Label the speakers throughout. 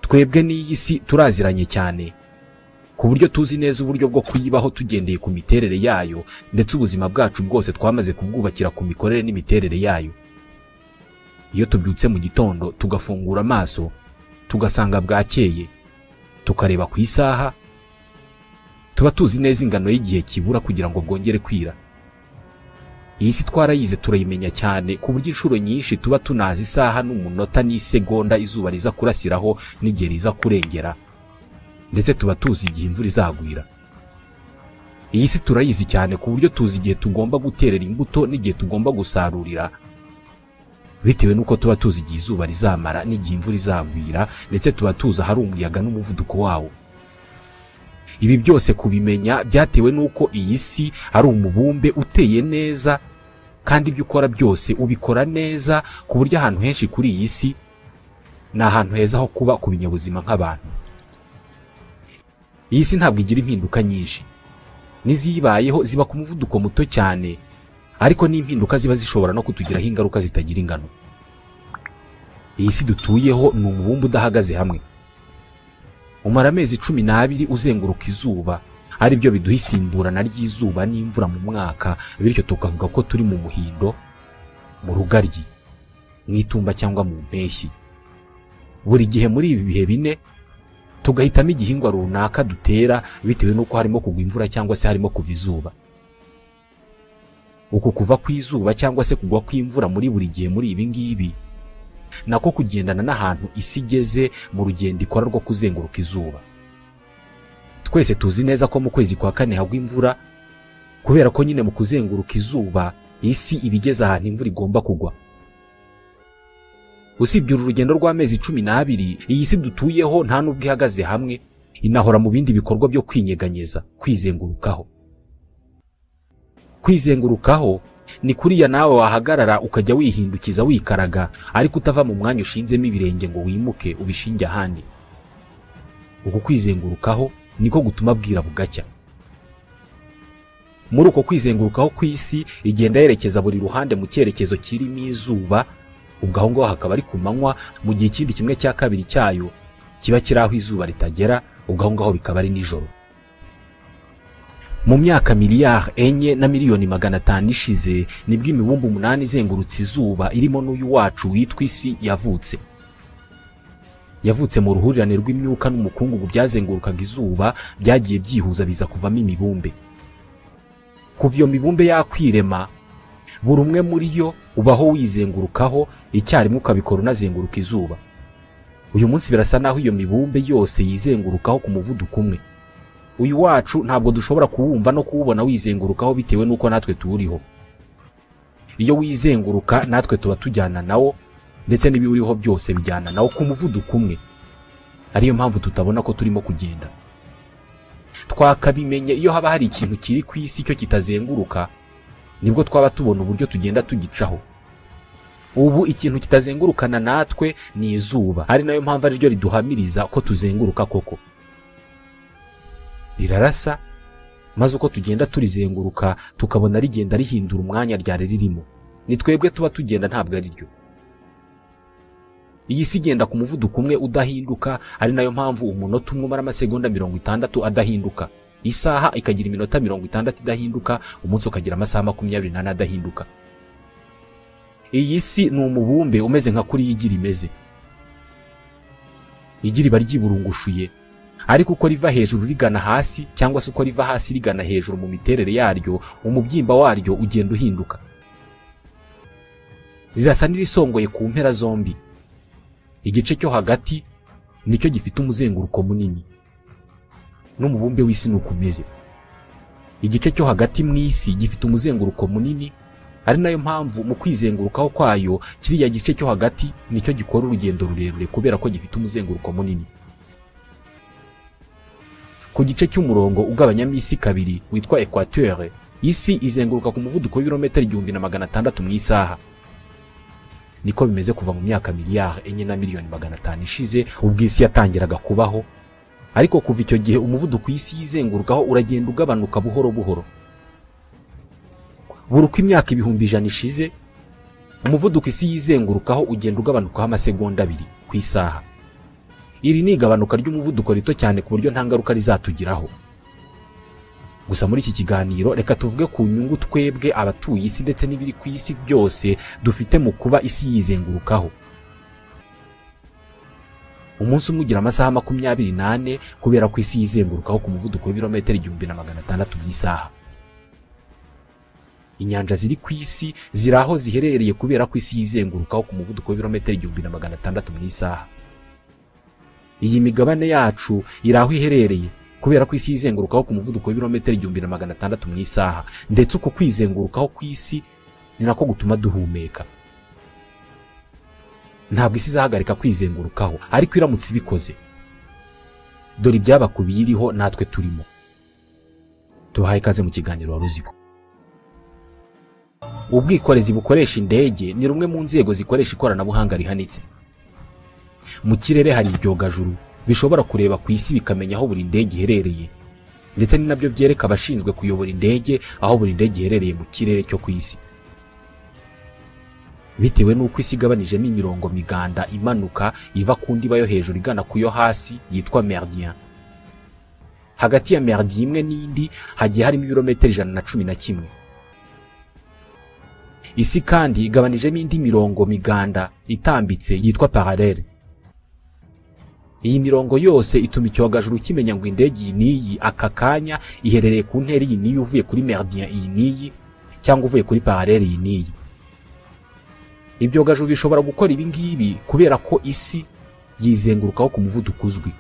Speaker 1: twebwe n'iyi si turaziranye cyane ku buryo tuzi neza uburyo bwo kuyibaho tugendeye ku miterere yayo, ndetse ubuzima bwacu bwose twamaze kubwubakira ku mikorere n'imiterere yayo. Iyo tubyutse mu gitondo tugafungura amaso tugasanga bwakeye, tukareba ku isaha, tuba tuzi neza ingano y'igihe kibura kugira ngo bwongere kwira. Iyi si twarayize turayimenya cyane ku buryo inshuro nyinshi tuba tunazi isaha n'umunota n'isegonda izuba riza kurasiraho n'igihe riza kurengera, ndetse tuba tuzi igihe imvura izagwira. Iyi si turayizi cyane ku buryo tuzi igihe tugomba guterera imbuto n'igihe tugomba gusarurira, bitewe n'uko tuba tuzi igihe izuba rizamara n'igihe imvura izagwira, ndetse tuba tuzi ahari umuyaga n'umuvuduko wawo. Ibi byose kubimenya byatewe n'uko iyi si ari umubumbe uteye neza, kandi ibyo ukora byose ubikora neza ku buryo ahantu henshi kuri iyi si ni ahantu heza ho kuba ku binyabuzima nk'abantu. Iyi si ntabwo igira impinduka nyinshi, n'izibayeho ziba ku muvuduko muto cyane, ariko n'impinduka ziba zishobora no kutugiraho ingaruka zitagira ingano. Iyi si dutuyeho ni umubumbe udahagaze hamwe. Umara amezi 12 uzenguruka izuba, ari byo biduha isimburana ry'izuba n'imvura mu mwaka, bityo tukavuga ko turi mu muhindo, mu rugaryi, mu itumba cyangwa mu mpeshyi. Buri gihe muri ibi bihe bine tugahitamo igihingwa runaka dutera bitewe n'uko harimo kugwa imvura cyangwa se harimo kuva izuba. Uku kuva kw'izuba cyangwa se kugwa kw'imvura muri buri gihe muri ibi ngibi nako kugendana n'ahantu isi igeze mu rugendo ikora rwo kuzenguruka izuba. Twese tuzi neza ko mu kwezi kwa 4 hagwa imvura, kubera ko nyine mu kuzenguruka izuba isi ibigeze ahantu imvura igomba kugwa. Usibye uru rugendo rw'amezi 12, iyi si dutuyeho nta nubwo ihagaze hamwe, inahora mu bindi bikorwa byo kwinyeganyeza, kwizengurukaho. Kwizengurukaho ni kuriya nawe wahagarara ukajya wihindukiza wikaraga, ariko utava mu mwanya ushinzemo ibirenge ngo wimuke ubishinge ahandi. Uko kwizengurukaho niko gutuma bwira bugacya. Muri uko kwizengurukaho kw'isi igenda yerekeza buri ruhande mu cyerekezo kirimo izuba, ubwo aho ngaho hakaba ari ku manywa, mu gihe ikindi 1/2 cyayo kiba kiri aho izuba ritagera, ubwo aho ngaho bikaba ari nijoro. Mu myaka miliyari 4 na miliyoni 500 ishize nibwo imibumbe 8 izengurutse izuba irimo n'uyu wacu witwa isi yavutse. Yavutse mu ruhurirane rw'imyuka n'umukungugu byazengurukaga izuba, byagiye byihuza biza kuvamo imibumbe. Kuva iyo mibumbe yakwirema, buri umwe muri yo ubaho wizengurukaho icyarimwe ukabikora unazenguruka izuba. Uyu munsi birasa naho iyo mibumbe yose yizengurukaho ku muvuduko umwe. Uyu wacu ntabwo dushobora kuwumva no kuwubona wizengurukaho bitewe n'uko natwe tuwuriho. Iyo wizenguruka natwe tuba tujyana nawo, ndetse n'ibiwuriho byose bijyana nawo ku muvuduko umwe. Ariyo mpamvu tutabona ko turimo kugenda. Twakabimenye iyo haba hari ikintu kiri ku isi cyo kitazenguruka, nibwo twaba tubona uburyo tugenda tugicaho. Ubu ikintu kitazengurukana natwe ni izuba, ari nayo mpamvu ari ryo riduhamiriza ko tuzenguruka koko. Rirarasa, maze uko tugenda turizenguruka tukabona rigenda rihindura umwanya ryari ririmo. Ni twebwe tuba tugenda, ntabwo ari ryo. Iyi si igenda ku muvuduko umwe udahinduka, ari nayo mpamvu umunota umwe umara amasegonda 60 adahinduka, isaha ikagira iminota 60 idahinduka, umunsi ukagira amasaha 24 adahinduka. Iyi si ni umubumbe umeze nka kuri igira imeze. Igira iba ryiburungushuye, ariko uko riva hejuru rigana hasi cyangwa se uko riva hasi rigana hejuru mu miterere yaryo, umubyimba waryo ugenda uhinduka. Rirasa n'irisongoye ku mpera zombi. Igice cyo hagati nicyo gifite umuzenguruko munini. N'umubumbe w'isi nuko umeze. Igice cyo hagati mu isi gifite umuzenguruko munini, ari nayo mpamvu mu kwizengurukaho kwayo kiriya gice cyo hagati nicyo gikora urugendo rurerure kubera ko gifite umuzenguruko munini. Ku gice cy'umurongo ugabanyamo isi kabiri witwa equateur, isi izenguruka ku muvuduko w'ibirometero 1600 mu isaha. Niko bimeze kuva mu myaka miliyari 4 na miliyoni 500 ishize, ubwo isi yatangiraga kubaho. Ariko kuva icyo gihe umuvuduko isi yizengurukaho uragenda ugabanuka buhoro buhoro. Buri uko imyaka 100,000 ishize, umuvuduko isi yizengurukaho ugenda ugabanukaho amasegonda 2 ku isaha. iri ni igabanuka ry'umuvuduko rito cyane ku buryo nta ngaruka rizatugiraho. Gusa muri iki kiganiro reka tuvuge ku nyungu twebwe abatuye isi ndetse n'ibiri ku isi byose dufite mu kuba isi yizengurukaho. Umunsi umwe ugira amasaha 24 kubera ko isi yizengurukaho ku muvuduko w'ibirometero 1600 mu isaha. Inyanja ziri ku isi ziri aho ziherereye kubera ko isi yizengurukaho ku muvuduko w'ibirometero 1600 mu isaha. Iyi migabane yacu iri aho iherereye kubera ko isi yizengurukaho ku muvuduko w'ibirometero 1600 mu isaha, ndetse uko kwizengurukaho ku isi ni nako gutuma duhumeka. Ntabwo isi izahagarika kwizengurukaho, ariko iramutse ibikoze, dore ibyaba kubiriho natwe turimo. Tubahaye ikaze mu kiganiro wari uziko. Ubwikorezi bukoresha indege ni rumwe mu nzego zikoresha ikoranabuhanga rihanitse. Mu kirere hari ibyogajuru bishobora kureba ku isi bikamenya aho buri ndege iherereye, ndetse ni nabyo byereka abashinzwe kuyobora indege aho buri ndege iherereye mu kirere cyo ku isi. Bitewe n'uko isi igabanijemo imirongo miganda imanuka iva ku ndiba yo hejuru igana ku yo hasi yitwa meridian. Hagati ya meridian imwe n'indi hagiye harimo ibirometero 111. Isi kandi igabanijemo indi mirongo miganda itambitse yitwa parallele. Iyi mirongo yose ituma icyogajuru kimenya ngo indege iyi n'iyi aka kanya iherereye ku ntera iyi n'iyi uvuye kuri meridian iyi n'iyi cyangwa uvuye kuri parallele iyi n'iyi. Ibyogajuru bishobora gukora ibi ngibi kubera ko isi yizengurukaho ku muvuduko uzwi.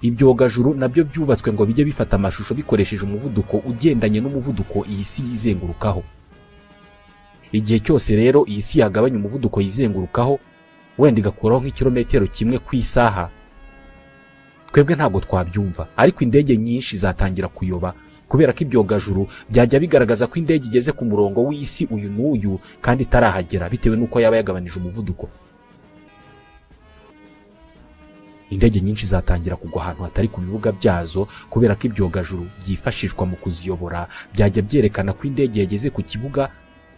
Speaker 1: Ibyogajuru nabyo byubatswe ngo bijye bifata amashusho bikoresheje umuvuduko ugendanye n'umuvuduko iyi si yizengurukaho. Igihe cyose rero iyi si yagabanya umuvuduko yizengurukaho, wenda igakuraho nk'ikirometero kimwe ku isaha, twebwe ntabwo twabyumva, ariko indege nyinshi zatangira kuyoba kubera ko ibyogajuru byajya bigaragaza ko indege igeze ku murongo w'isi uyu n'uyu kandi itarahagera bitewe n'uko yaba yagabanije umuvuduko. Indege nyinshi zatangira kugwa ahantu hatari ku bibuga byazo kubera ko ibyogajuru byifashishwa mu kuziyobora byajya byerekana ko indege yageze ku kibuga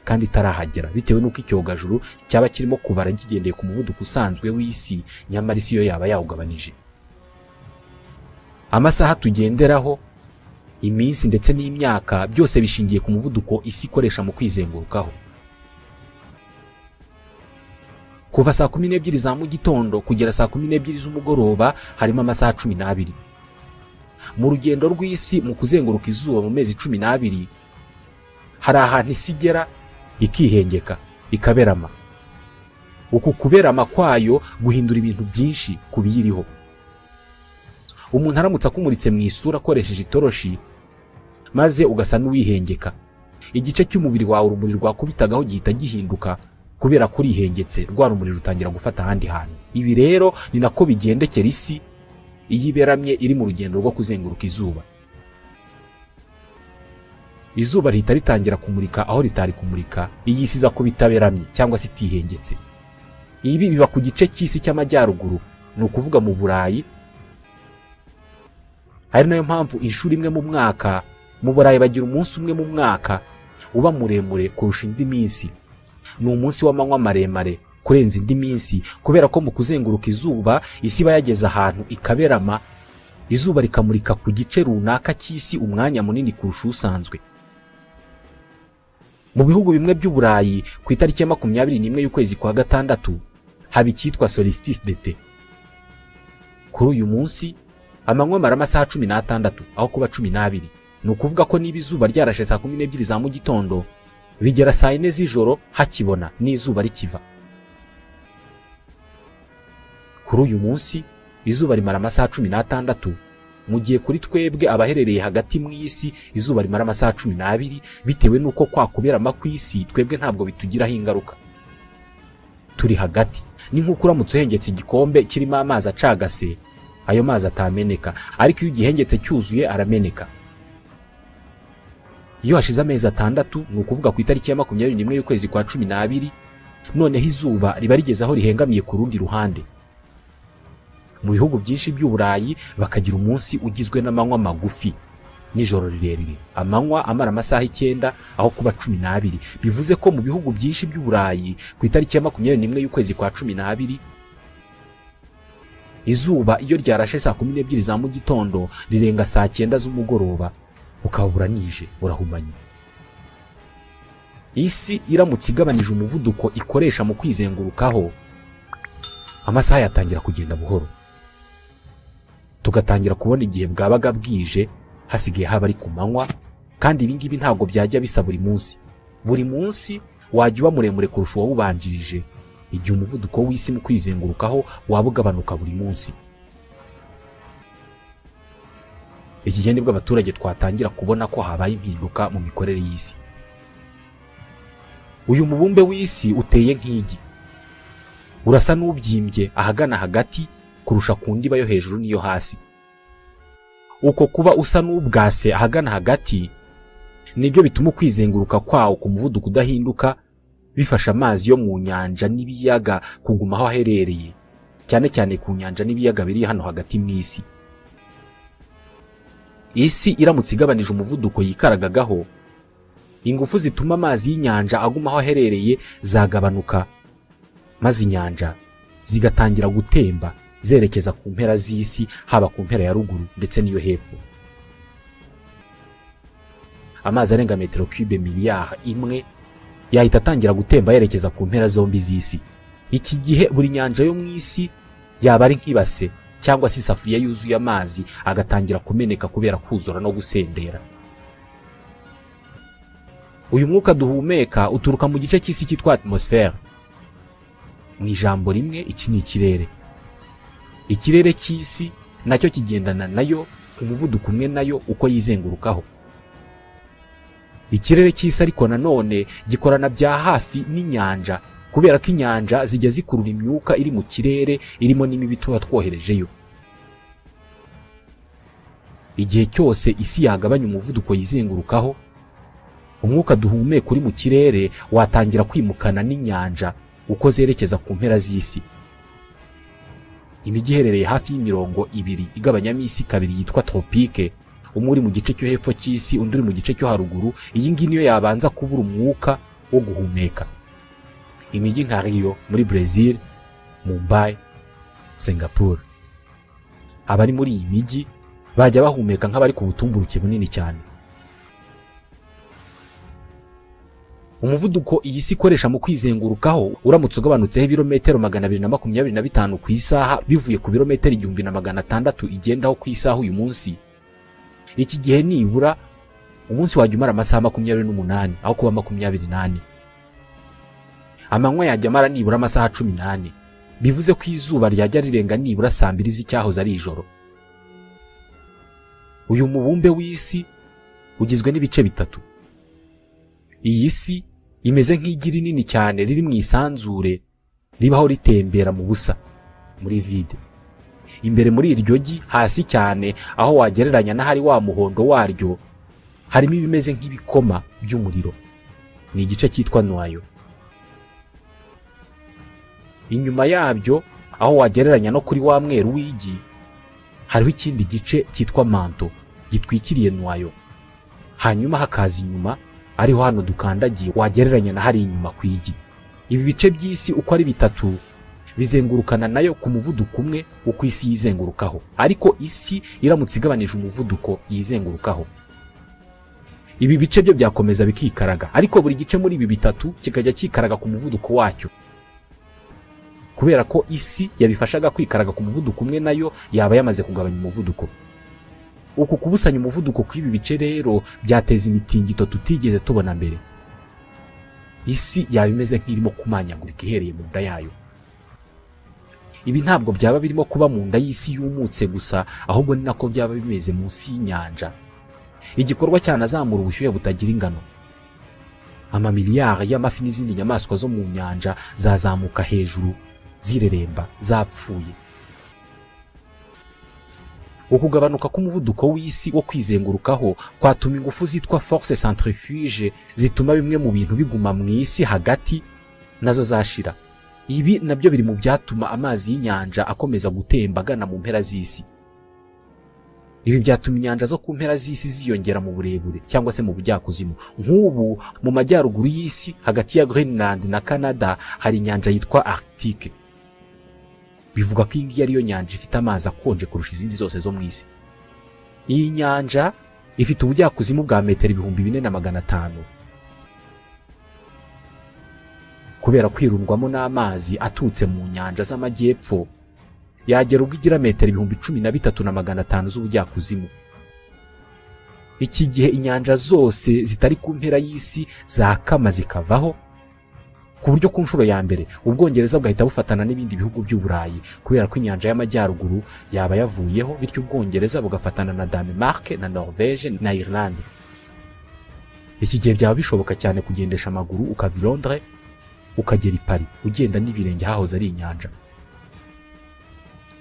Speaker 1: kandi itarahagera bitewe n'uko icyogajuru cyaba kirimo kubara kigendeye ku muvuduko usanzwe w'isi, nyamara isi yo yaba yawugabanije. Amasaha tugenderaho, iminsi ndetse n'imyaka byose bishingiye ku muvuduko isi ikoresha mu kwizengurukaho. Kuva saa 12 za mu gitondo kugera saa 12 z'umugoroba harimo amasaha 12. Mu rugendo rw'isi mu kuzenguruka izuba mu mezi 12 hari ahantu isi igera ikihengeka ikaberama. Uku kuberama kwayo guhindura ibintu byinshi kubiyiriho. Umuntu aramutse akumuritse mu isura akoresheje itoroshi maze ugasa n'uwihengeka, igice cy'umubiri wawe urumuri rwakubitagaho gihita gihinduka kubera ko urihengetse, rwa rumuri rutangira gufata ahandi hantu. Ibi rero ni nako bigendekera isi iyo iberamye iri mu rugendo rwo kuzenguruka izuba. Izuba rihita ritangira kumurika aho ritari kumurika iyi isi iza kuba itaberamye cyangwa se itihengetse. Ibi biba ku gice cy'isi cy'amajyaruguru, ni ukuvuga mu Burayi. Ari nayo mpamvu inshuro imwe mu mwaka mu Burayi bagira umunsi umwe mu mwaka uba muremure kurusha indi minsi. Ni umunsi w'amanywa maremare kurenza indi minsi kubera ko mu kuzenguruka izuba isi iba yageze ahantu ikaberama, izuba rikamurika ku gice runaka cy'isi umwanya munini kurusha usanzwe. Mu bihugu bimwe by'Uburayi ku itariki ya 21 y'ukwezi kwa gatandatu haba icyitwa solstice d'été. Kuri uyu munsi amanywa mara amasaha 16 aho kuba 12. Ni ukuvuga ko niba izuba ryarashe saa 12 za mu gitondo bigera saa 4 z'ijoro hakibona n'izuba rikiva. Kuri uyu munsi izuba rimara amasaha 16, mu gihe kuri twebwe abaherereye hagati mu isi izuba rimara amasaha 12 bitewe n'uko kwakuberama ku isi twebwe ntabwo bitugiraho ingaruka. Turi hagati, ni nk'uko uramutse uhengetse igikombe kirimo amazi acagase, ayo mazi atameneka, ariko iyo igihengetse cyuzuye arameneka. Iyo hashize amezi 6, ni ukuvuga ku itariki ya 21 y'ukwezi kwa 12, noneho izuba riba rigeze aho rihengamiye ku rundi ruhande. Mu bihugu byinshi by'Uburayi bakagira umunsi ugizwe n'amanywa magufi n'ijoro rirerire, amanywa amara amasaha 9 aho kuba 12. Bivuze ko mu bihugu byinshi by'Uburayi ku itariki ya 21 y'ukwezi kwa 12 izuba iyo ryarashe saa 12 za mu gitondo rirenga saa 9 z'umugoroba ukabura nije urahumanye. Isi iramutse igabanije umuvuduko ikoresha mu kwizengurukaho, amasaha yatangira kugenda buhoro, tugatangira kubona igihe bwabaga bwije hasigaye haba ari ku manywa. Kandi ibi ngibi ntabwo byajya bisa buri munsi wajya uba muremure kurusha uwawubanjirije igihe umuvuduko w'isi mu kwizengurukaho waba ugabanuka buri munsi. Iki gihe nibwo abaturage twatangira kubona ko habaye impinduka mu mikorere y'isi. Uyu mubumbe w'isi uteye nk'igi, urasa n'ubyimbye ahagana hagati kurusha ku ndiba yo hejuru n'iyo hasi. Uko kuba usa n'ubwase ahagana hagati nibyo bituma kwizenguruka kwawo ku muvuduko udahinduka bifasha amazi yo mu nyanja n'ibiyaga kuguma aho aherereye, cyane cyane ku nyanja n'ibiyaga biri hano hagati mu isi. Isi iramutse igabanije umuvuduko yikaragagaho, ingufu zituma amazi y'inyanja aguma aho aherereye zagabanuka, maze inyanja zigatangira gutemba zerekeza ku mpera z'isi, haba ku mpera ya ruguru ndetse n'iyo hepfo. Amazi arenga metero cube miliyari imwe yahita atangira gutemba yerekeza ku mpera zombi z'isi. Iki gihe buri nyanja yo mu isi yaba ari nk'ibase cyangwa se isafuriya yuzuye amazi agatangira kumeneka kubera kuzura no gusendera. Uyu mwuka duhumeka uturuka mu gice cy'isi cyitwa atmosfere. Mu ijambo rimwe, iki ni ikirere. Ikirere cy'isi nacyo kigendana nayo ku muvuduko umwe nayo uko yizengurukaho. Ikirere cy'isi ariko nanone gikorana bya hafi n'inyanja, kubera ko inyanja zijya zikurura imyuka iri mu kirere irimo n'imibi tuba twoherejeyo. Igihe cyose isi yagabanya umuvuduko yizengurukaho, umwuka duhumeka uri mu kirere watangira kwimukana n'inyanja uko zerekeza ku mpera z'isi. Imijyi iherereye hafi y'imirongo ibiri igabanyamo isi kabiri yitwa tropike, umwe uri mu gice cyo hepfo cy'isi undi uri mu gice cyo haruguru. Iyi ngiyi niyo yabanza kubura umwuka wo guhumeka. Imijyi nka Rio muri Brazil, Mumbai, Singapore, abari muri iyi mijyi bajya bahumeka nk'abari ku butumburuke bunini cyane. Umuvuduko iyi si ikoresha mu kwizengurukaho uramutse ugabanutseho ibirometero 225 ku isaha bivuye ku birometero 1600 igendaho ku isaha uyu munsi, iki gihe nibura umunsi wajya umara amasaha 28 aho kuba 28. Amanywa yajya amara nibura amasaha 18, bivuze ko izuba ryajya rirenga nibura saa 2 z'icyahoze ari ijoro. Uyu mubumbe w'isi ugizwe n'ibice bitatu. Iyi si imeze nk'igi rinini cyane riri mu isanzure ribaho ritembera mu busa muri vide. Imbere muri iryo gi hasi cyane aho wagereranya n'ahari wa muhondo waryo harimo ibimeze nk'ibikoma by'umuriro. Ni igice cyitwa noyo. Inyuma yabyo aho wagereranya no kuri wa mweru w'igi hariho ikindi gice cyitwa manto gitwikiriye noyo. Hanyuma hakaza inyuma ariho hano dukandagiye wagereranya na hari inyuma ku igi. Ibi bice by'isi uko ari bitatu bizengurukana nayo ku muvuduko umwe uko isi yizengurukaho, ariko isi iramutse igabanije umuvuduko yizengurukaho, ibi bice byo byakomeza bikikaraga, ariko buri gice muri ibi bitatu kikajya kikaraga ku muvuduko wacyo. Kubera ko isi yabifashaga kwikaraga ku muvuduko umwe nayo yaba yamaze kugabanya umuvuduko. Uku kubusanya umuvuduko kw'ibi bice rero byateza imitingito tutigeze tubona mbere. Isi yaba imeze nk'irimo kumanyagurika ihereye mu nda yayo. Ibi ntabwo byaba birimo kuba mu nda y'isi yumutse gusa, ahubwo ni nako byaba bimeze munsi y'inyanja. Igikorwa cyanazamura ubushyuhe butagira ingano. Amamiliyari y'amafi n'izindi nyamaswa zo mu nyanja zazamuka hejuru zireremba zapfuye. Ukugabanuka k'umuvuduko w'isi wo kwizengurukaho kwatuma ingufu zitwa force centrifuge zituma bimwe mu bintu biguma mu isi hagati nazo zashira. Ibi nabyo biri mu byatuma amazi y'inyanja akomeza gutemba agana mu mpera z'isi. Ibi byatuma inyanja zo ku mpera z'isi ziyongera mu burebure cyangwa se mu bujyakuzimu. Nk'ubu mu majyaruguru y'isi hagati ya Greenland na Canada hari inyanja yitwa Arctique. bivuga ko iyi ngiyi ariyo nyanja ifite amazi akonje kurusha izindi zose zo mu isi. Iyi nyanja ifite ubujyakuzimu bwa metero 4,500 kubera kwirundwamo n'amazi aturutse mu nyanja z'amajyepfo, yagera ubwo igira metero 13,500 z'ubujyakuzimu. Iki gihe inyanja zose zitari ku mpera y'isi zakama zikavaho, ku buryo ku nshuro ya mbere Ubwongereza bwahita bufatana n'ibindi bihugu by'Uburayi kubera ko inyanja y'amajyaruguru yaba yavuyeho, bityo Ubwongereza bugafatana na Denmark na Norvège na Irlande. Iki gihe byaba bishoboka cyane kugendesha amaguru ukava i Londres ukagera i Paris ugenda n'ibirenge hahoze ari inyanja.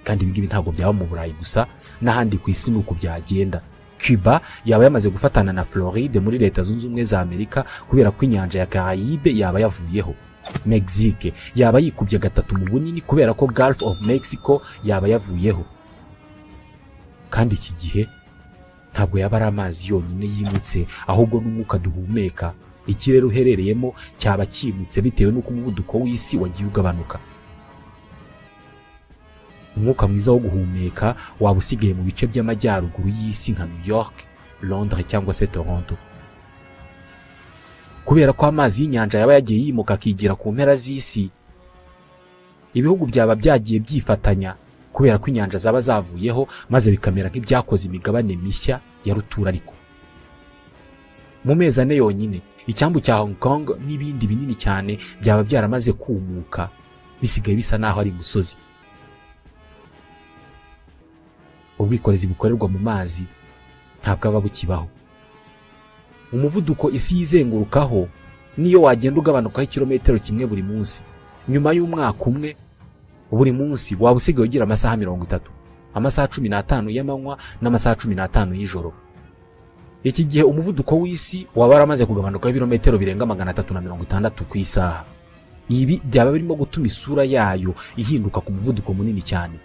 Speaker 1: Kandi ibi ngibi ntabwo byaba mu Burayi gusa, n'ahandi ku isi nuko byagenda. Cuba yaba yamaze gufatana na Floride muri Leta Zunze Ubumwe za Amerika kubera ko inyanja ya Caraïbe yaba yavuyeho. Mexique yaba yikubye gatatu mu bunini kubera ko Gulf of Mexico yaba yavuyeho. Kandi iki gihe ntabwo yaba ari amazi yonyine yimutse, ahubwo n'umwuka duhumeka. Ikirere uherereyemo cyaba kimutse bitewe n'uko umuvuduko w'isi wagiye ugabanuka. Umwuka mwiza wo guhumeka waba usigaye mu bice by'amajyaruguru y'isi nka New York, Londres cyangwa se Toronto. Kubera ko amazi y'inyanja yaba yagiye yimuka akigira ku mpera z'isi, ibihugu byaba byagiye byifatanya kubera ko inyanja zaba zavuyeho, maze bikamera nk'ibyakoze imigabane mishya ya rutura. Ariko mu mezi 4 yonyine icyambu cya Hong Kong n'ibindi binini cyane byaba byaramaze kumuka, bisigaye bisa naho ari umusozi. Ubwikorezi bukorerwa mu mazi ntabwo aba bukibaho. Umuvuduko isi yizengurukaho niyo wagenda ugabanukaho kilometero kimwe buri munsi, nyuma y'umwaka umwe buri munsi waba usigaye ugira amasaha 30, amasaha 15 y'amanywa n'amasaha 15 y'ijoro. Iki gihe umuvuduko w'isi waba waramaze kugabanukaho ibirometero birenga 360 ku isaha. Ibi byaba birimo gutuma isura yayo ihinduka ku muvuduko munini cyane.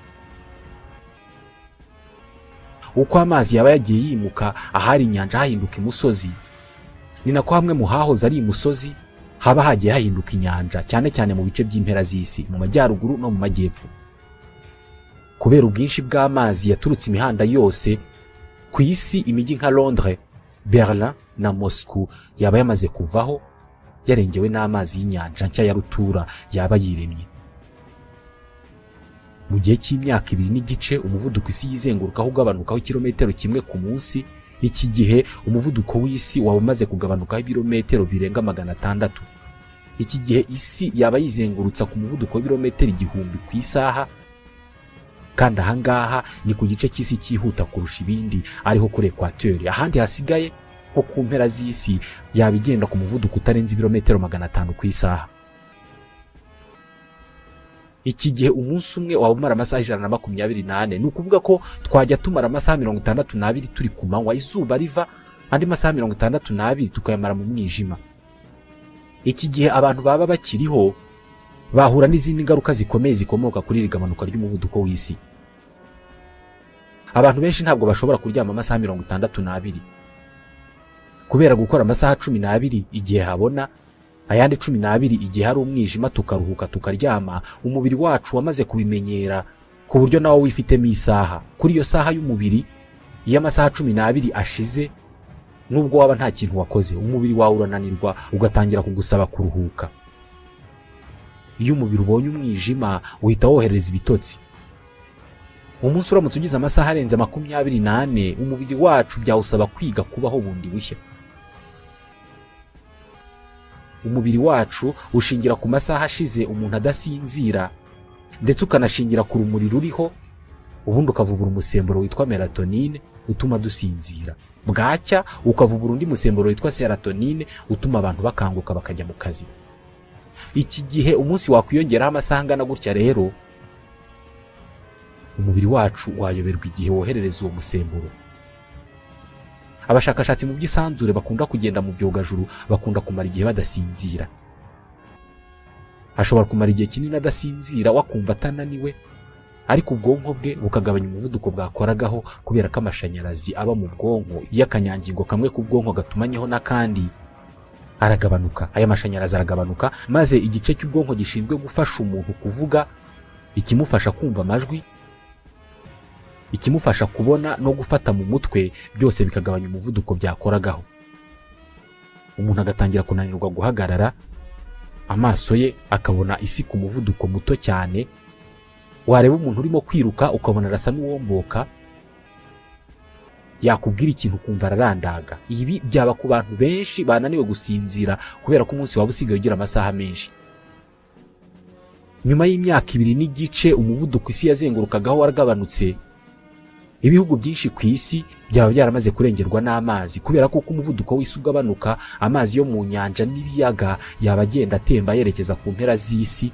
Speaker 1: Uko amazi yaba yagiye yimuka ahari inyanja hahinduka imusozi, ni nako hamwe mu hahoze ari imusozi haba hagiye hahinduka inyanja, cyane cyane mu bice by'impera z'isi, mu majyaruguru no mu majyepfo. Kubera ubwinshi bw'amazi yaturutse imihanda yose ku isi, imijyi nka Londres, Berlin na Moscow yaba yamaze kuvaho, yarengewe n'amazi y'inyanja nshya ya rutura yaba yiremye. Mu gihe cy'imyaka 2 n'igice umuvuduko isi yizengurukaho ugabanukaho kilometero kimwe ku munsi, iki gihe umuvuduko w'isi waba umaze kugabanukaho ibirometero birenga 600. Iki gihe isi yaba yizengurutsa ku muvuduko w'ibirometero 1000 ku isaha, kandi ahangaha ni ku gice cy'isi cyihuta kurusha ibindi, ariho kuri Equateur. Ahandi hasigaye nko ku mpera z'isi yaba igenda ku muvuduko utarenze ibirometero 500 ku isaha. Iki gihe umunsi umwe waba umara amasaha 128, ni ukuvuga ko twajya tumara amasaha 62 turi ku manywa izuba riva, andi masaha 62 tukayamara mu mwijima. Iki gihe abantu baba bakiriho bahura n'izindi ngaruka zikomeye zikomoka kuri rigabanuka ry'umuvuduko w'isi. Abantu benshi ntabwo bashobora kuryama amasaha 62 kubera gukora amasaha 12 igihe habona, ayandi 12 igihe hari umwijima tukaruhuka tukaryama. Umubiri wacu wamaze kubimenyera ku buryo nawo wifitemo isaha. Kuri iyo saha y'umubiri iyo amasaha 12 ashize, nubwo waba nta kintu wakoze, umubiri wawe urananirwa ugatangira kugusaba kuruhuka. Iyo umubiri ubonye umwijima uhita wohereza ibitotsi. Umunsi uramutse ugize amasaha arenze 24, umubiri wacu byawusaba kwiga kubaho bundi bushya. Umubiri wacu ushingira ku masaha ashize umuntu adasinzira, ndetse ukanashingira ku rumuri ruriho, ubundi ukavubura umusemburo witwa melatonin utuma dusinzira. Bwacya ukavubura undi musemburo witwa serotonin utuma abantu bakanguka bakajya mu kazi. Iki gihe umunsi wakwiyongeraho amasaha angana gutya rero, umubiri wacu wayoberwa igihe woherereza uwo musemburo. Abashakashatsi mu by'isanzure bakunda kugenda mu byogajuru bakunda kumara igihe badasinzira. Ashobora kumara igihe kinini adasinzira wakumva atananiwe, ariko ubwonko bwe bukagabanya umuvuduko bwakoragaho kubera ko amashanyarazi aba mu bwonko y'akanyangingo kamwe ku bwonko gatumanyeho n'akandi aragabanuka. Aya mashanyarazi aragabanuka maze igice cy'ubwonko gishinzwe gufasha umuntu kuvuga ikimufasha kumva amajwi, ikimufasha kubona no gufata mu mutwe, byose bikagabanya umuvuduko byakoragaho. Umuntu agatangira kunanirwa guhagarara, amaso ye akabona isi ku muvuduko muto cyane, wareba umuntu urimo kwiruka ukabona arasa n'uwomboka, yakubwira ikintu kumva ararandaga. Ibi byaba ku bantu benshi bananiwe gusinzira kubera ko umunsi waba usigaye ugira amasaha menshi. Nyuma y'imyaka 2 n'igice umuvuduko isi yazengurukagaho waragabanutse, ibihugu byinshi ku isi byaba byaramaze kurengerwa n'amazi, kubera ko umuvuduko w'isi ugabanuka, amazi yo mu nyanja n'ibiyaga yaba agenda atemba yerekeza ku mpera z'isi,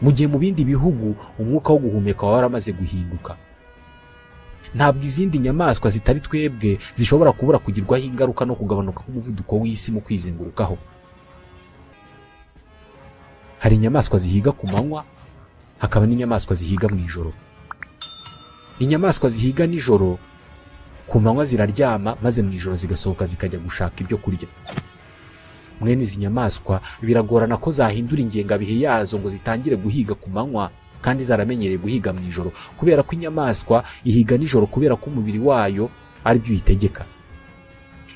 Speaker 1: mu gihe mu bindi bihugu umwuka wo guhumeka waramaze guhinduka. Ntabwo izindi nyamaswa zitari twebwe zishobora kubura kugirwaho ingaruka no kugabanuka k'umuvuduko w'isi mu kwizengurukaho. Hari inyamaswa zihiga ku manywa, hakaba n'inyamaswa zihiga mu ijoro. Inyamaswa zihiga nijoro, ku manywa ziraryama maze mu ijoro zigasohoka zikajya gushaka ibyo kurya. Mwene izi nyamaswa biragorana ko zahindura ingengabihe yazo ngo zitangire guhiga ku manywa kandi zaramenyereye guhiga mu ijoro, kubera ko inyamaswa ihiga nijoro kubera ko umubiri wayo ari byo uyitegeka.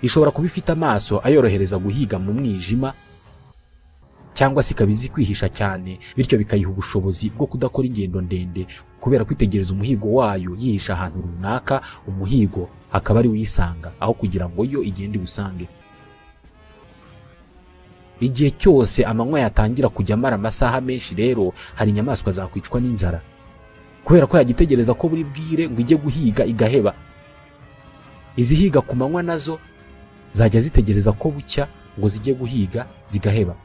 Speaker 1: Ishobora kuba ifite amaso ayorohereza guhiga mu mwijima, cyangwa se ikabizi kwihisha cyane, bityo bikayiha ubushobozi bwo kudakora ingendo ndende, kubera kwitegereza umuhigo wayo yihisha ahantu runaka, umuhigo akaba ari uyisanga aho kugira ngo yo igende usange. Igihe cyose amanywa yatangira kujya amara amasaha menshi rero, hari inyamaswa zakwicwa n'inzara, kubera ko yagitegereza ko buri bwire ngo ijye guhiga igaheba. Izihiga ku manywa nazo zajya zitegereza ko bucya ngo zijye guhiga zigaheba.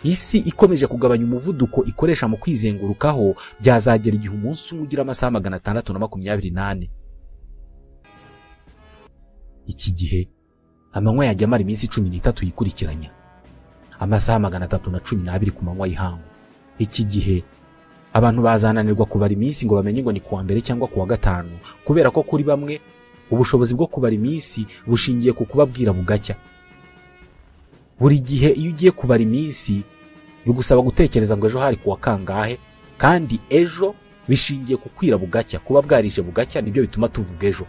Speaker 1: Isi ikomeje kugabanya umuvuduko ikoresha mu kwizengurukaho, byazagera igihe umunsi umwe ugira amasaha 628. Iki gihe amanywa yajya amara iminsi 13 yikurikiranya, amasaha 312 ku manywa y'ihangu. Iki gihe abantu bazananirwa kubara iminsi ngo bamenye ngo ni kuwa mbere cyangwa kuwa gatanu, kubera ko kuri bamwe ubushobozi bwo kubara iminsi bushingiye ku kubabwira bugacya. Buri gihe iyo ugiye kubara iminsi bigusaba gutekereza ngo ejo hari kuwa kangahe, kandi ejo bishingiye ku kwira bugacya. Kuba bwarije bugacya nibyo bituma tuvuga ejo.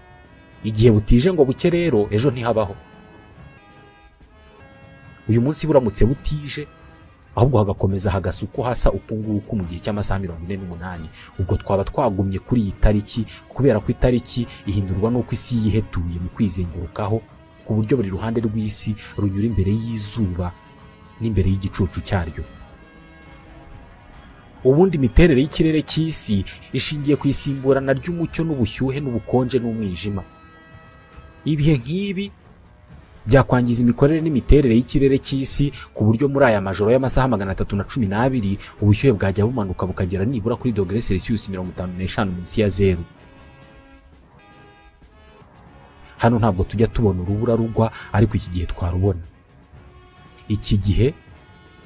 Speaker 1: Igihe butije ngo buke rero ejo ntihabaho. Uyu munsi buramutse butije ahubwo hagakomeza hagasuko hasa ukunguku mu gihe cy'amasaha 48, ubwo twaba twagumye kuri iyi tariki, kubera ko itariki ihindurwa n'uko isi yihetuye mu kwizengurukaho, ku buryo buri ruhande rw'isi runyura imbere y'izuba n'imbere y'igicucu cyaryo. Ubundi imiterere y'ikirere cy'isi ishingiye ku isimburana ry'umucyo n'ubushyuhe n'ubukonje n'umwijima. Ibihe nk'ibi byakwangiza imikorere n'imiterere y'ikirere cy'isi, ku buryo muri aya majoro y'amasaha 312 ubushyuhe bwajya bumanuka bukagera nibura kuri °C 55 munsi ya zero. Hano ntabwo tujya tubona urubura rugwa, ariko iki gihe twarubona. Iki gihe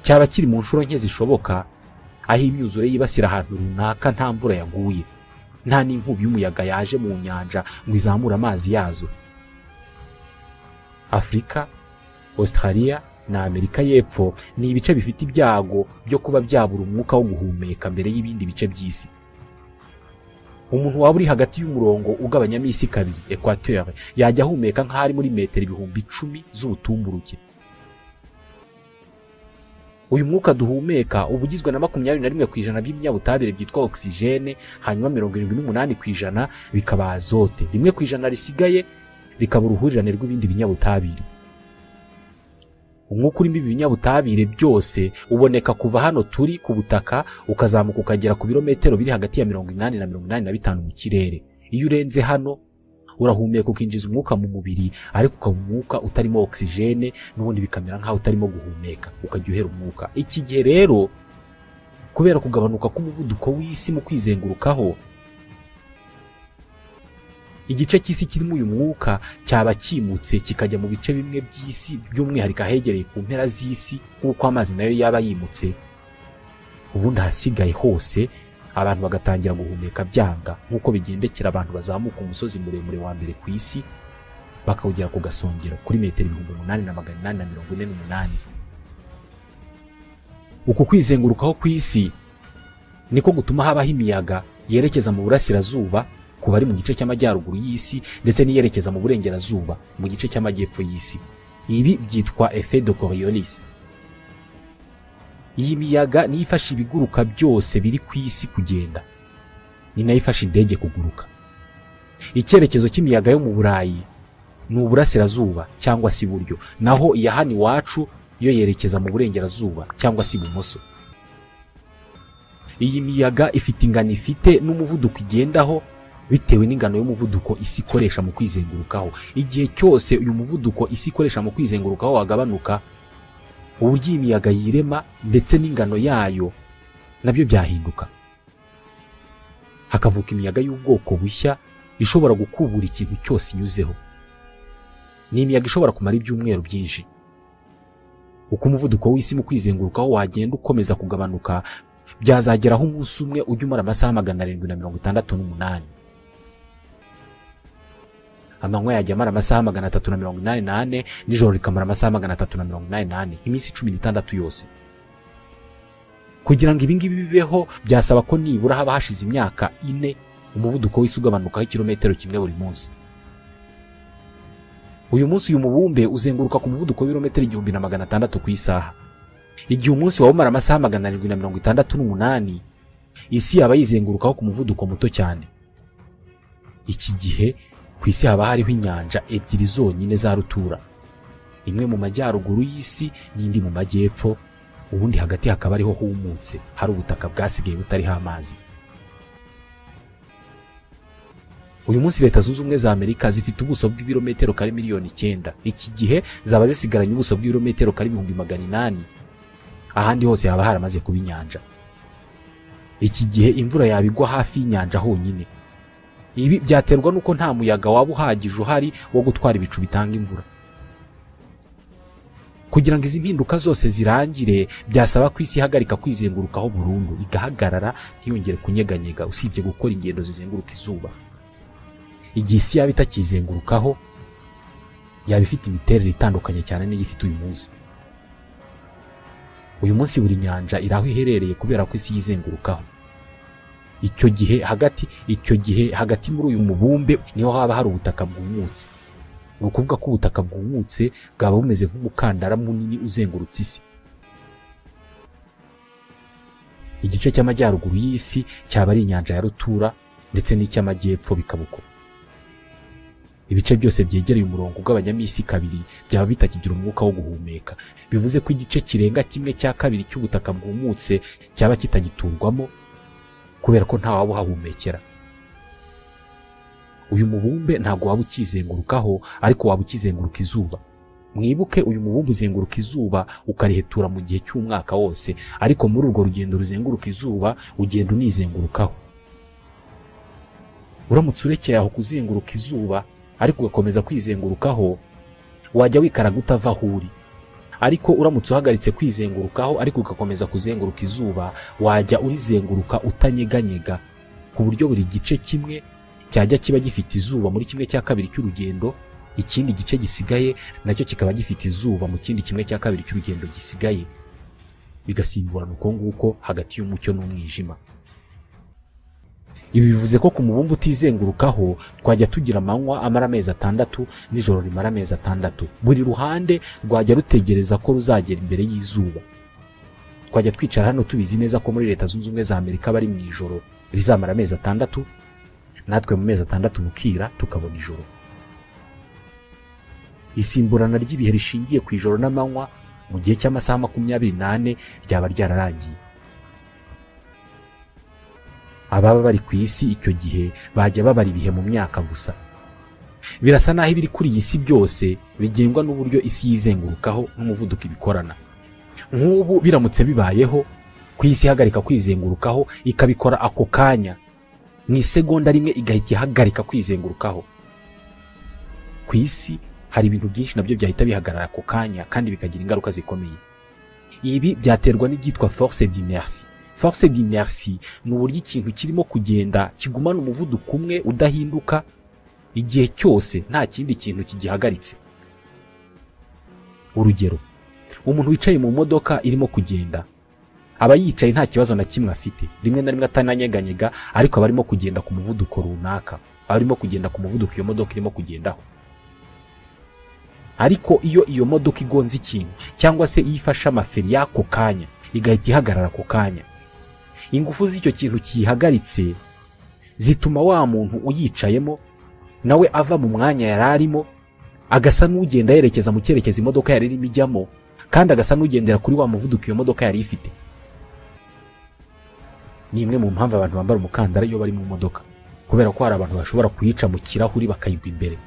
Speaker 1: cyaba kiri mu nshuro nke zishoboka, aho imyuzure yibasira ahantu runaka nta mvura yaguye, nta n'inkubi y'umuyaga yaje mu nyanja ngo izamure amazi yazo. Afrika, Australia na Amerika y'Epfo ni ibice bifite ibyago byo kuba byabura umwuka wo guhumeka mbere y'ibindi bice by'isi. Umuntu waba uri hagati y'umurongo ugabanyamo isi kabiri, equateur, yajya ahumeka nk'ari muri metero 10,000 z'ubutumburuke. Uyu mwuka duhumeka ubugizwe na 21% by'ibinyabutabire byitwa oxygene, hanyuma 78% bikaba azote, 1% risigaye rikaba uruhurirane rw'ibindi binyabutabire. Umwuka urimo ibinyabutabire byose uboneka kuva hano turi ku butaka ukazamuka ukagera ku birometero biri hagati ya 80 na 85 mu kirere. Iyo urenze hano urahumeka ukinjiza umwuka mu mubiri, ariko ukaba umwuka utarimo oxygene, n'ubundi bikamera nkaho utarimo guhumeka, ukajya uhera umwuka. Iki gihe rero kubera kugabanuka k'umuvuduko w'isi mu kwizengurukaho, igice cy'isi kirimo uyu mwuka cyaba kimutse kikajya mu bice bimwe by'isi, by'umwihariko ahegereye ku mpera z'isi, nk'uko amazi nayo yaba yimutse. Ubundi hasigaye hose abantu bagatangira guhumeka byanga, nk'uko bigendekera abantu bazamuka umusozi muremure wa mbere ku isi bakawugera ku gasongero kuri metero 8,848. Uku kwizengurukaho ku isi niko gutuma habaho imiyaga yerekeza mu burasirazuba ku bari mu gice cy'amajyaruguru y'isi ndetse n'iyerekeza mu burengerazuba mu gice cy'amajyepfo y'isi. Ibi byitwa effet de Coriolis. Iyi miyaga niyo ifasha ibiguruka byose biri ku isi kugenda, ni nayo ifasha indege kuguruka. Icyerekezo cy'imiyaga yo mu Burayi ni uburasirazuba cyangwa se iburyo, naho iya hano iwacu yo yerekeza mu burengerazuba cyangwa se ibumoso. Iyi miyaga ifite ingano ifite n'umuvuduko igendaho bitewe n'ingano y'umuvuduko isi ikoresha mu kwizengurukaho. Igihe cyose uyu muvuduko isi ikoresha mu kwizengurukaho wagabanuka, uburyo iyi miyaga yirema ndetse n'ingano yayo nabyo byahinduka, hakavuka imiyaga y'ubwoko bushya ishobora gukubura ikintu cyose inyuzeho. Ni imiyaga ishobora kumara ibyumweru byinshi. Uko umuvuduko w'isi mu kwizengurukaho wagenda ukomeza kugabanuka, byazageraho umunsi umwe ujya umara amasaha 768. Amanywa yajya amara amasaha 388, nijoro rikamara amasaha 388, iminsi 16 yose. Kugira ngo ibingibi bibeho byasaba ko nibura haba hashize imyaka 4 umuvuduko w'isi ugabanukaho kilometero kimwe buri munsi. Uyu munsi uyu mubumbe uzenguruka ku muvuduko w'ibirometero 1600 ku isaha. Igihe umunsi wawe umara amasaha 768, isi yaba yizengurukaho ku muvuduko muto cyane. Iki gihe ku isi haba hariho inyanja ebyiri zonyine za rutura, imwe mu majyaruguru y'isi n'indi mu majyepfo, ubundi hagati hakaba ariho humutse, hari ubutaka bwasigaye butariho amazi. Uyu munsi Leta Zunze Ubumwe za Amerika zifite ubuso bw'ibirometero kare miliyoni 9. Iki gihe zaba zisigaranye ubuso bw'ibirometero kare 800. Ahandi hose haba haramaze kuba inyanja. Iki gihe imvura yabigwa hafi y'inyanja honyine. Ibi byaterwa nuko nta muyaga waba uhagije uhari wo gutwara ibicu bitanga imvura. Kugira ngo izi mpinduka zose zirangire, byasaba ko isi ihagarika kwizengurukaho burundu, igahagarara ntiyongere kunyeganyega, usibye gukora ingendo zizenguruka izuba. Igihe isi yaba itakizengurukaho, yaba ifite imiterere itandukanye cyane n'iyifite uyu munsi. Uyu munsi buri nyanja iraho iherereye kubera ko isi yizengurukaho. Icyo gihe hagati muri uyu mubumbe niho haba hari ubutaka bwumutse. Ni ukuvuga ko ubutaka bwumutse bwaba bumeze nk'umukandara munini uzengurutse isi. Igice cy'amajyaruguru y'isi cyaba ari inyanja ya rutura ndetse n'icy'amajyepfo bikabuko. Ibice byose byegereye umurongo ugabanyamisi kabiri byaba bitakigira umwuka wo guhumeka. Bivuze ko igice kirenga 1/2 cy'ubutaka bwumutse cyaba kitagiturwamo kubera ko nta waba uhahumekera. Uyu mubumbe ntago waba ukizengurukaho, ariko waba ukizenguruka izuba. Mwibuke uyu mubumbe uzenguruka izuba ukarihetura mu gihe cy'umwaka wose, ariko muri urwo rugendo ruzenguruka izuba ugenda unizengurukaho. Uramutse urekeye aho kuzenguruka izuba ariko ugakomeza kwizengurukaho, wajya wikaraga utava aho uri. Ariko uramutse uhagaritse kwizengurukaho ariko ugakomeza kuzenguruka izuba, wajya urizenguruka utanyeganyega, ku buryo buri gice kimwe cyajya kiba gifite izuba muri 1/2 cy'urugendo, ikindi gice gisigaye nacyo kikaba gifite izuba mu kindi 1/2 cy'urugendo gisigaye, bigasimburana uko nguko hagati y'umucyo n'umwijima. Ibi bivuze ko ku mubumbe utizengurukaho twajya tugira amanywa amara amezi 6 n'ijoro rimara amezi 6. Buri ruhande rwajya rutegereza ko ruzagera imbere y'izuba. Twajya twicara hano tubizi neza ko muri Leta Zunze Ubumwe za Amerika bari mu ijoro rizamara amezi 6, natwe mu mezi 6 bukira tukabona ijoro. Isimburana ry'ibihe rishingiye ku ijoro n'amanywa mu gihe cy'amasaha 24 ryaba ryararangiye. Ababa bari ku isi icyo gihe bajya babara ibihe mu myaka gusa. Birasa naho ibiri kuri iyi si byose bigengwa n'uburyo isi yizengurukaho n'umuvuduko ibikorana. Nk'ubu biramutse bibayeho ku isi ihagarika kwizengurukaho, ikabikora ako kanya mu isegonda rimwe igahita ihagarika kwizengurukaho. Ku isi hari ibintu byinshi nabyo byahita bihagarara ako kanya kandi bikagira ingaruka zikomeye. Ibi byaterwa n'ibyitwa force d'inertie. Force d'inertie ni uburyo ikintu kirimo kugenda kigumana umuvuduko umwe udahinduka igihe cyose nta kindi kintu kigihagaritse. Urugero, umuntu wicaye mu modoka irimo kugenda, aba yicaye nta kibazo na kimwe afite, rimwe na rimwe atananyeganyega, ariko aba arimo kugenda ku muvuduko runaka, aba arimo kugenda ku muvuduko iyo modoka irimo kugendaho. Ariko iyo iyo modoka igonze ikintu cyangwa se iyo ifashe amaferi y'ako kanya igahita ihagarara ako kanya, ingufu z'icyo kintu kiyihagaritse zituma wa muntu uyicayemo nawe ava mu mwanya yari arimo, agasa n'ugenda yerekeza mu cyerekezo imodoka yari irimo ijyamo, kandi agasa n'ugendera kuri wa muvuduko iyo modoka yari ifite. Ni imwe mu mpamvu abantu bambara umukandara iyo bari mu modoka, kubera ko hari abantu bashobora kuyica mu kirahuri bakayigwa imbere.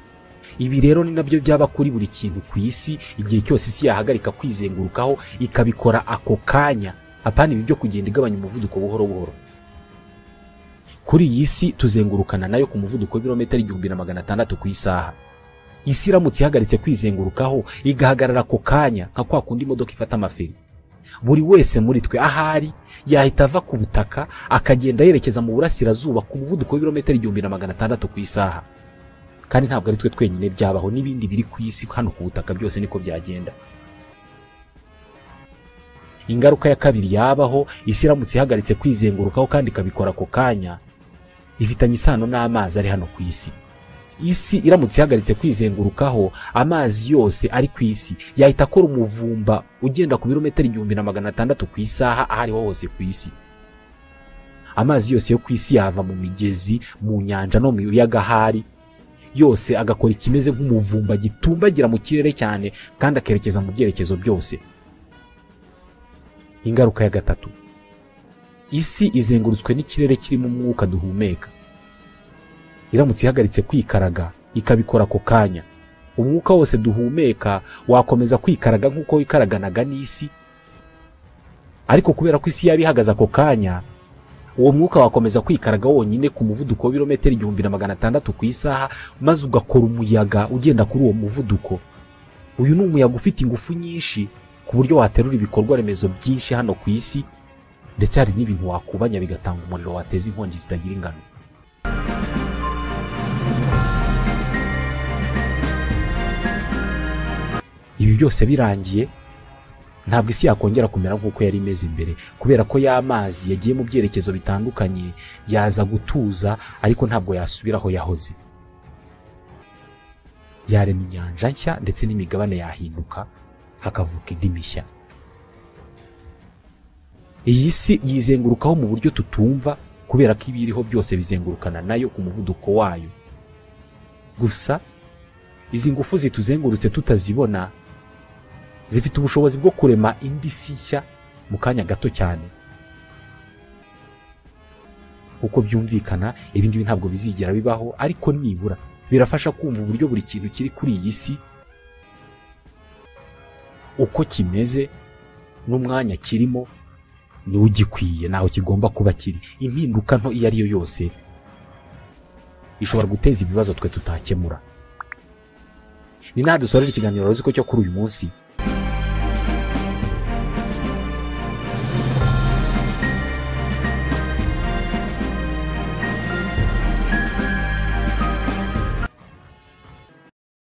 Speaker 1: Ibi rero ni nabyo byaba kuri buri kintu ku isi igihe cyose isi yahagarika kwizengurukaho ikabikora ako kanya, apana ibi byo kugenda igabanya umuvuduko buhoro buhoro. Kuri iyi si tuzengurukana nayo ku muvuduko w'ibirometero 1600 ku isaha. Isi iramutse ihagaritse kwizengurukaho igahagarara ako kanya nka kwa kundi imodoka ifata amaferi, buri wese muri twe ahari yahita ava ku butaka akagenda yerekeza mu burasirazuba ku muvuduko w'ibirometero 1600 ku isaha. Kandi ntabwo ari twe twenyine byabaho, n'ibindi biri ku isi hano ku butaka byose niko byagenda. Ingaruka ya kabiri yabaho isi iramutse ihagaritse kwizengurukaho kandi ikabikora ako kanya, ifitanye isano n'amazi ari hano ku isi. Isi iramutse ihagaritse kwizengurukaho, amazi yose ari ku isi yahita akora umuvumba ugenda ku birometero 1600 ku isaha ahariho hose ku isi. Amazi yose yo ku isi yava mu migezi, mu nyanja no mu biyaga ahari, yose agakora ikimeze nk'umuvumba gitumbagira mu kirere cyane kandi akerekeza mu byerekezo byose. Ingaruka ya gatatu, isi izengurutswe n'ikirere kirimo umwuka duhumeka. Iramutse ihagaritse kwikaraga ikabikora ako kanya, umwuka wose duhumeka wakomeza kwikaraga nk'uko wikaraganaga n'isi, ariko kubera ko isi yaba ihagaze ako kanya, uwo mwuka wakomeza kwikaraga wonyine ku muvuduko w'ibirometero 1600 ku isaha, maze ugakora umuyaga ugenda kuri uwo muvuduko. Uyu ni umuyaga ufite ingufu nyinshi ku buryo waterura ibikorwa remezo byinshi hano ku isi, ndetse hari n'ibintu wakubanya bigatanga umuriro wateza inkongi zitagira ingano. Ibi byose birangiye, ntabwo isi yakongera kumera nk'uko yari imeze imbere, kubera ko y'amazi yagiye mu byerekezo bitandukanye, yaza gutuza, ariko ntabwo yasubira aho yahoze. Yarema inyanja nshya ndetse n'imigabane yahinduka, hakavuka indi mishya. Iyi si yizengurukaho mu buryo tutumva, kubera ko ibiriho byose bizengurukana nayo ku muvuduko wayo. Gusa izi ngufu zituzengurutse tutazibona zifite ubushobozi bwo kurema indi si nshya mu kanya gato cyane. Uko byumvikana, ibi ngibi ntabwo bizigera bibaho, ariko nibura birafasha kumva uburyo buri kintu kiri kuri iyi si uko kimeze n'umwanya kirimo niwo ugikwiye, naho kigomba kuba kiri. Impinduka nto iyo ari yo yose ishobora guteza ibibazo twe tutakemura. Ni naha dusoreje ikiganiro Roziko cyo kuri uyu munsi.